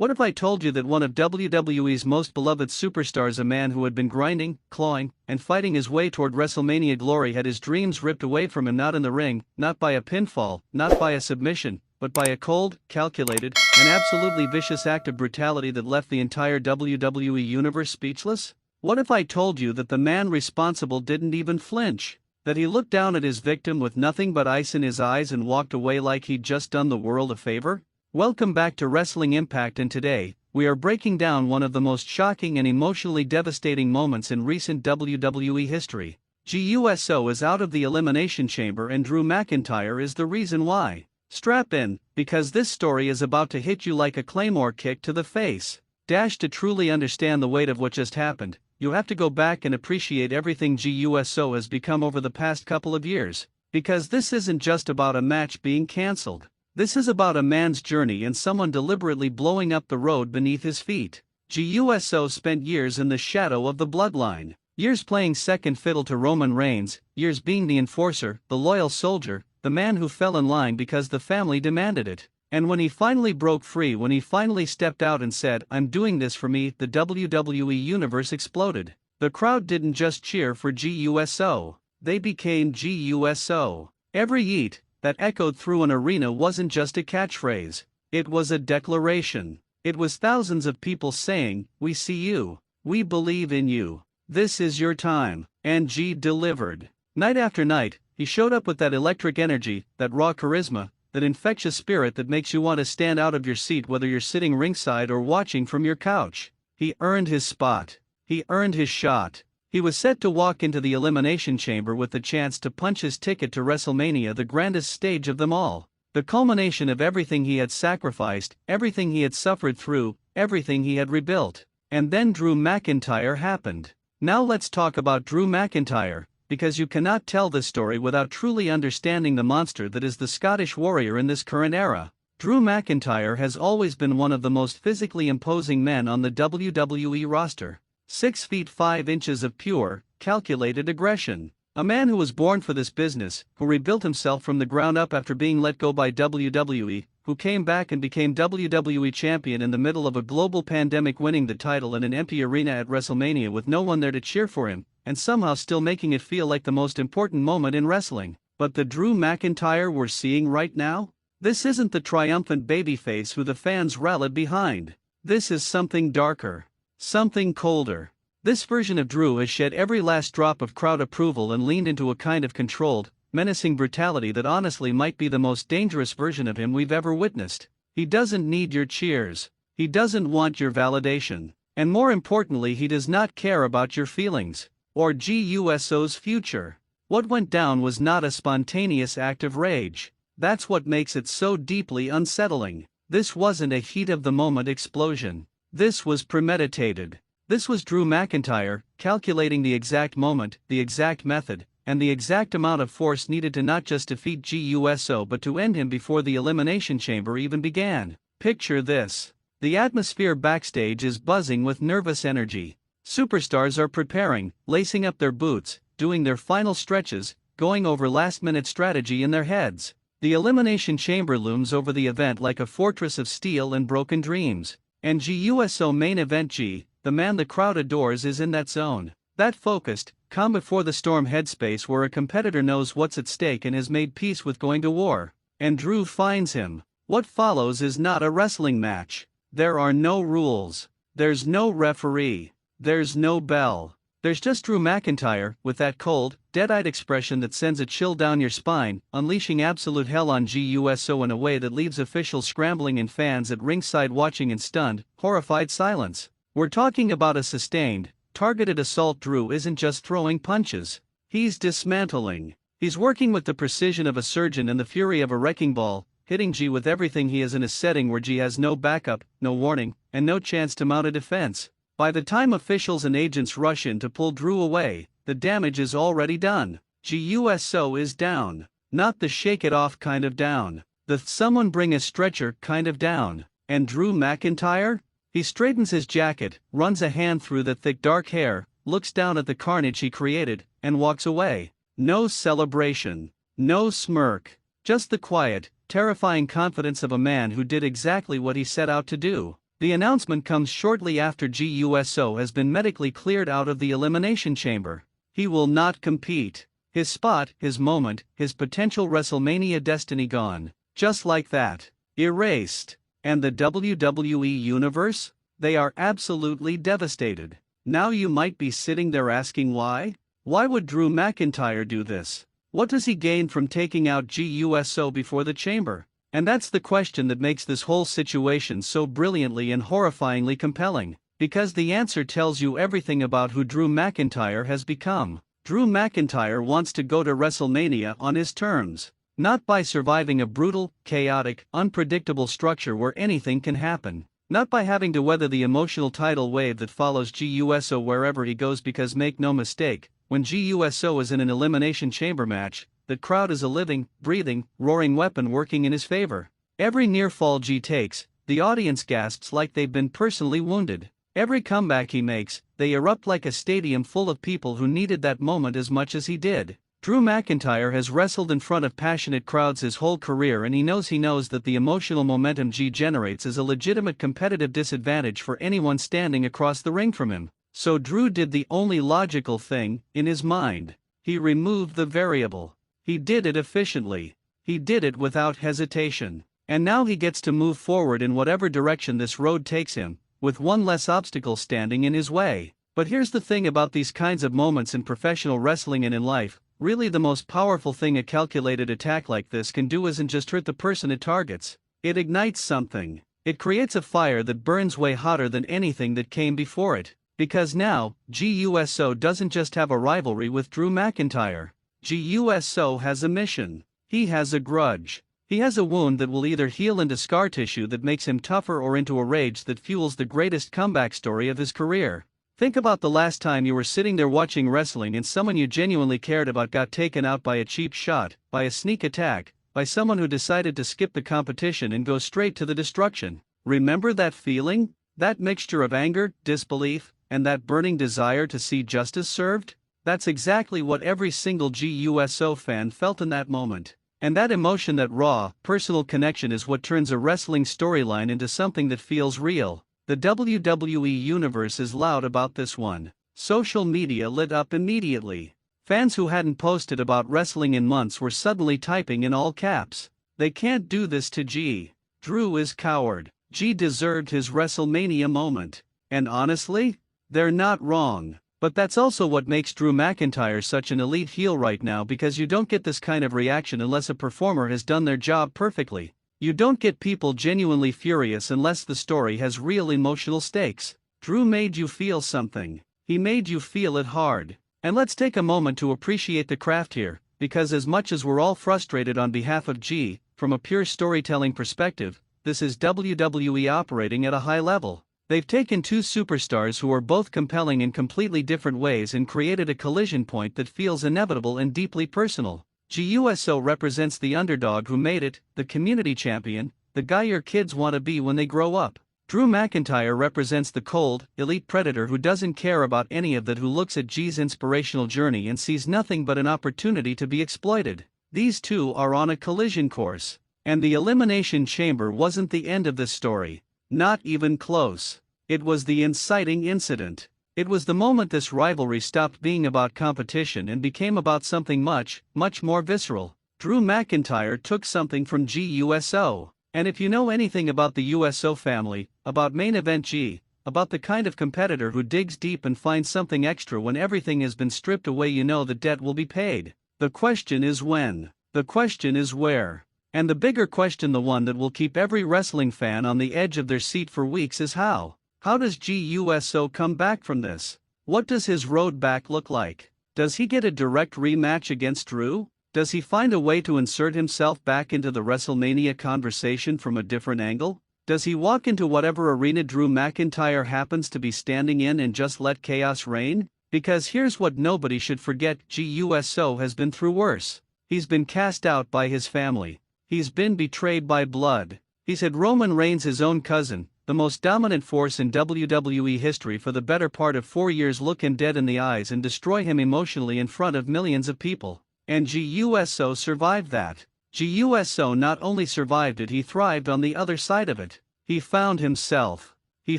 What if I told you that one of WWE's most beloved superstars, a man who had been grinding, clawing, and fighting his way toward WrestleMania glory, had his dreams ripped away from him, not in the ring, not by a pinfall, not by a submission, but by a cold, calculated, and absolutely vicious act of brutality that left the entire WWE universe speechless? What if I told you that the man responsible didn't even flinch? That he looked down at his victim with nothing but ice in his eyes and walked away like he'd just done the world a favor? Welcome back to Wrestling Impact, and today, we are breaking down one of the most shocking and emotionally devastating moments in recent WWE history. Jey Uso is out of the Elimination Chamber and Drew McIntyre is the reason why. Strap in, because this story is about to hit you like a claymore kick to the face. To truly understand the weight of what just happened, you have to go back and appreciate everything Jey Uso has become over the past couple of years. Because this isn't just about a match being cancelled. This is about a man's journey and someone deliberately blowing up the road beneath his feet. Jey Uso spent years in the shadow of the bloodline. Years playing second fiddle to Roman Reigns, years being the enforcer, the loyal soldier, the man who fell in line because the family demanded it. And when he finally broke free, when he finally stepped out and said, "I'm doing this for me," the WWE universe exploded. The crowd didn't just cheer for Jey Uso. They became Jey Uso. Every yeet that echoed through an arena wasn't just a catchphrase. It was a declaration. It was thousands of people saying, "We see you. We believe in you. This is your time." And Jey delivered. Night after night, he showed up with that electric energy, that raw charisma, that infectious spirit that makes you want to stand out of your seat whether you're sitting ringside or watching from your couch. He earned his spot. He earned his shot. He was set to walk into the Elimination Chamber with the chance to punch his ticket to WrestleMania, the grandest stage of them all. The culmination of everything he had sacrificed, everything he had suffered through, everything he had rebuilt. And then Drew McIntyre happened. Now let's talk about Drew McIntyre, because you cannot tell this story without truly understanding the monster that is the Scottish Warrior in this current era. Drew McIntyre has always been one of the most physically imposing men on the WWE roster. 6 feet 5 inches of pure, calculated aggression. A man who was born for this business, who rebuilt himself from the ground up after being let go by WWE, who came back and became WWE champion in the middle of a global pandemic, winning the title in an empty arena at WrestleMania with no one there to cheer for him, and somehow still making it feel like the most important moment in wrestling. But the Drew McIntyre we're seeing right now? This isn't the triumphant babyface who the fans rallied behind. This is something darker. Something colder. This version of Drew has shed every last drop of crowd approval and leaned into a kind of controlled, menacing brutality that honestly might be the most dangerous version of him we've ever witnessed. He doesn't need your cheers. He doesn't want your validation. And more importantly, he does not care about your feelings or Jey Uso's future. What went down was not a spontaneous act of rage. That's what makes it so deeply unsettling. This wasn't a heat-of-the-moment explosion. This was premeditated. This was Drew McIntyre, calculating the exact moment, the exact method, and the exact amount of force needed to not just defeat Jey Uso but to end him before the Elimination Chamber even began. Picture this. The atmosphere backstage is buzzing with nervous energy. Superstars are preparing, lacing up their boots, doing their final stretches, going over last-minute strategy in their heads. The Elimination Chamber looms over the event like a fortress of steel and broken dreams. And Jey Uso main event Jey, the man the crowd adores, is in that zone. That focused, calm before the storm headspace where a competitor knows what's at stake and has made peace with going to war. And Drew finds him. What follows is not a wrestling match. There are no rules. There's no referee. There's no bell. There's just Drew McIntyre, with that cold, dead-eyed expression that sends a chill down your spine, unleashing absolute hell on Jey Uso in a way that leaves officials scrambling and fans at ringside watching in stunned, horrified silence. We're talking about a sustained, targeted assault. Drew isn't just throwing punches. He's dismantling. He's working with the precision of a surgeon and the fury of a wrecking ball, hitting Jey with everything he has in a setting where Jey has no backup, no warning, and no chance to mount a defense. By the time officials and agents rush in to pull Drew away, the damage is already done. Jey Uso is down. Not the shake it off kind of down. The someone bring a stretcher kind of down. And Drew McIntyre? He straightens his jacket, runs a hand through the thick dark hair, looks down at the carnage he created, and walks away. No celebration. No smirk. Just the quiet, terrifying confidence of a man who did exactly what he set out to do. The announcement comes shortly after Jey Uso has been medically cleared out of the Elimination Chamber. He will not compete. His spot, his moment, his potential WrestleMania destiny gone. Just like that. Erased. And the WWE Universe? They are absolutely devastated. Now you might be sitting there asking why? Why would Drew McIntyre do this? What does he gain from taking out Jey Uso before the chamber? And that's the question that makes this whole situation so brilliantly and horrifyingly compelling, because the answer tells you everything about who Drew McIntyre has become. Drew McIntyre wants to go to WrestleMania on his terms, not by surviving a brutal, chaotic, unpredictable structure where anything can happen, not by having to weather the emotional tidal wave that follows Jey Uso wherever he goes, because make no mistake, when Jey Uso is in an Elimination Chamber match, the crowd is a living, breathing, roaring weapon working in his favor. Every near fall Jey takes, the audience gasps like they've been personally wounded. Every comeback he makes, they erupt like a stadium full of people who needed that moment as much as he did. Drew McIntyre has wrestled in front of passionate crowds his whole career, and he knows that the emotional momentum Jey generates is a legitimate competitive disadvantage for anyone standing across the ring from him. So Drew did the only logical thing, in his mind. He removed the variable. He did it efficiently. He did it without hesitation. And now he gets to move forward in whatever direction this road takes him, with one less obstacle standing in his way. But here's the thing about these kinds of moments in professional wrestling and in life, really the most powerful thing a calculated attack like this can do isn't just hurt the person it targets. It ignites something. It creates a fire that burns way hotter than anything that came before it. Because now, Jey Uso doesn't just have a rivalry with Drew McIntyre. Jey Uso has a mission. He has a grudge. He has a wound that will either heal into scar tissue that makes him tougher or into a rage that fuels the greatest comeback story of his career. Think about the last time you were sitting there watching wrestling and someone you genuinely cared about got taken out by a cheap shot, by a sneak attack, by someone who decided to skip the competition and go straight to the destruction. Remember that feeling? That mixture of anger, disbelief, and that burning desire to see justice served? That's exactly what every single Jey Uso fan felt in that moment. And that emotion, that raw, personal connection is what turns a wrestling storyline into something that feels real. The WWE Universe is loud about this one. Social media lit up immediately. Fans who hadn't posted about wrestling in months were suddenly typing in all caps. They can't do this to Jey. Drew is coward. Jey deserved his WrestleMania moment. And honestly, they're not wrong. But that's also what makes Drew McIntyre such an elite heel right now, because you don't get this kind of reaction unless a performer has done their job perfectly. You don't get people genuinely furious unless the story has real emotional stakes. Drew made you feel something. He made you feel it hard. And let's take a moment to appreciate the craft here, because as much as we're all frustrated on behalf of Jey, from a pure storytelling perspective, this is WWE operating at a high level. They've taken two superstars who are both compelling in completely different ways and created a collision point that feels inevitable and deeply personal. Jey Uso represents the underdog who made it, the community champion, the guy your kids want to be when they grow up. Drew McIntyre represents the cold, elite predator who doesn't care about any of that, who looks at Jey's inspirational journey and sees nothing but an opportunity to be exploited. These two are on a collision course. And the Elimination Chamber wasn't the end of this story. Not even close. It was the inciting incident. It was the moment this rivalry stopped being about competition and became about something much, much more visceral. Drew McIntyre took something from Jey Uso. And if you know anything about the Uso family, about main event Jey, about the kind of competitor who digs deep and finds something extra when everything has been stripped away, you know the debt will be paid. The question is when. The question is where. And the bigger question, the one that will keep every wrestling fan on the edge of their seat for weeks, is how. How does Jey Uso come back from this? What does his road back look like? Does he get a direct rematch against Drew? Does he find a way to insert himself back into the WrestleMania conversation from a different angle? Does he walk into whatever arena Drew McIntyre happens to be standing in and just let chaos reign? Because here's what nobody should forget: Jey Uso has been through worse. He's been cast out by his family. He's been betrayed by blood. He's had Roman Reigns, his own cousin, the most dominant force in WWE history for the better part of 4 years, look him dead in the eyes and destroy him emotionally in front of millions of people. And Jey Uso survived that. Jey Uso not only survived it, he thrived on the other side of it. He found himself. He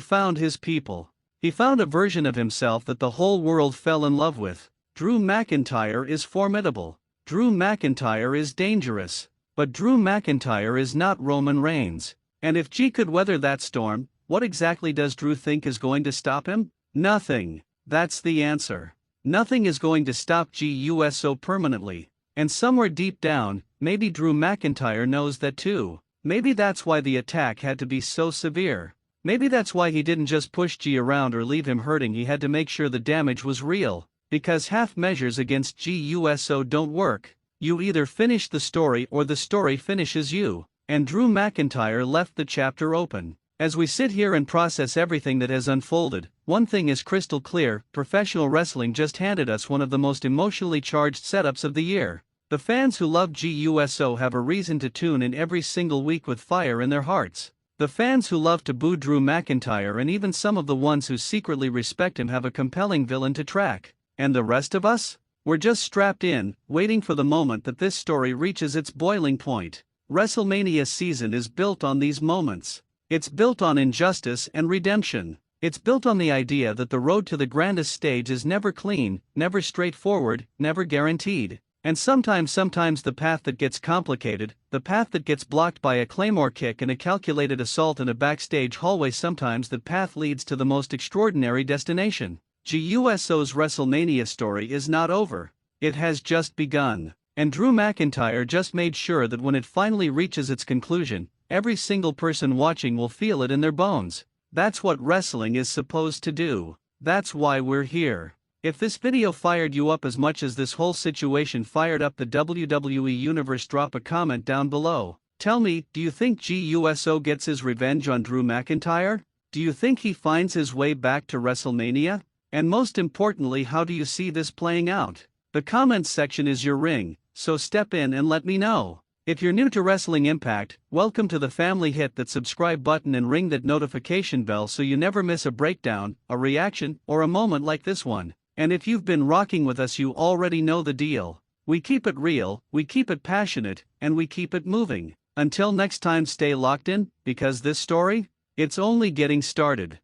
found his people. He found a version of himself that the whole world fell in love with. Drew McIntyre is formidable. Drew McIntyre is dangerous. But Drew McIntyre is not Roman Reigns. And if Jey could weather that storm, what exactly does Drew think is going to stop him? Nothing. That's the answer. Nothing is going to stop Jey Uso permanently. And somewhere deep down, maybe Drew McIntyre knows that too. Maybe that's why the attack had to be so severe. Maybe that's why he didn't just push Jey around or leave him hurting. He had to make sure the damage was real. Because half measures against Jey Uso don't work. You either finish the story or the story finishes you. And Drew McIntyre left the chapter open. As we sit here and process everything that has unfolded, one thing is crystal clear: professional wrestling just handed us one of the most emotionally charged setups of the year. The fans who love Jey Uso have a reason to tune in every single week with fire in their hearts. The fans who love to boo Drew McIntyre and even some of the ones who secretly respect him have a compelling villain to track. And the rest of us? We're just strapped in, waiting for the moment that this story reaches its boiling point. WrestleMania season is built on these moments. It's built on injustice and redemption. It's built on the idea that the road to the grandest stage is never clean, never straightforward, never guaranteed. And sometimes the path that gets complicated, the path that gets blocked by a Claymore kick and a calculated assault in a backstage hallway, sometimes that path leads to the most extraordinary destination. Jey Uso's WrestleMania story is not over. It has just begun. And Drew McIntyre just made sure that when it finally reaches its conclusion, every single person watching will feel it in their bones. That's what wrestling is supposed to do. That's why we're here. If this video fired you up as much as this whole situation fired up the WWE Universe, drop a comment down below. Tell me, do you think Jey Uso gets his revenge on Drew McIntyre? Do you think he finds his way back to WrestleMania? And most importantly, how do you see this playing out? The comments section is your ring, so step in and let me know. If you're new to Wrestling Impact, welcome to the family. Hit that subscribe button and ring that notification bell so you never miss a breakdown, a reaction, or a moment like this one. And if you've been rocking with us, you already know the deal. We keep it real, we keep it passionate, and we keep it moving. Until next time, stay locked in, because this story, it's only getting started.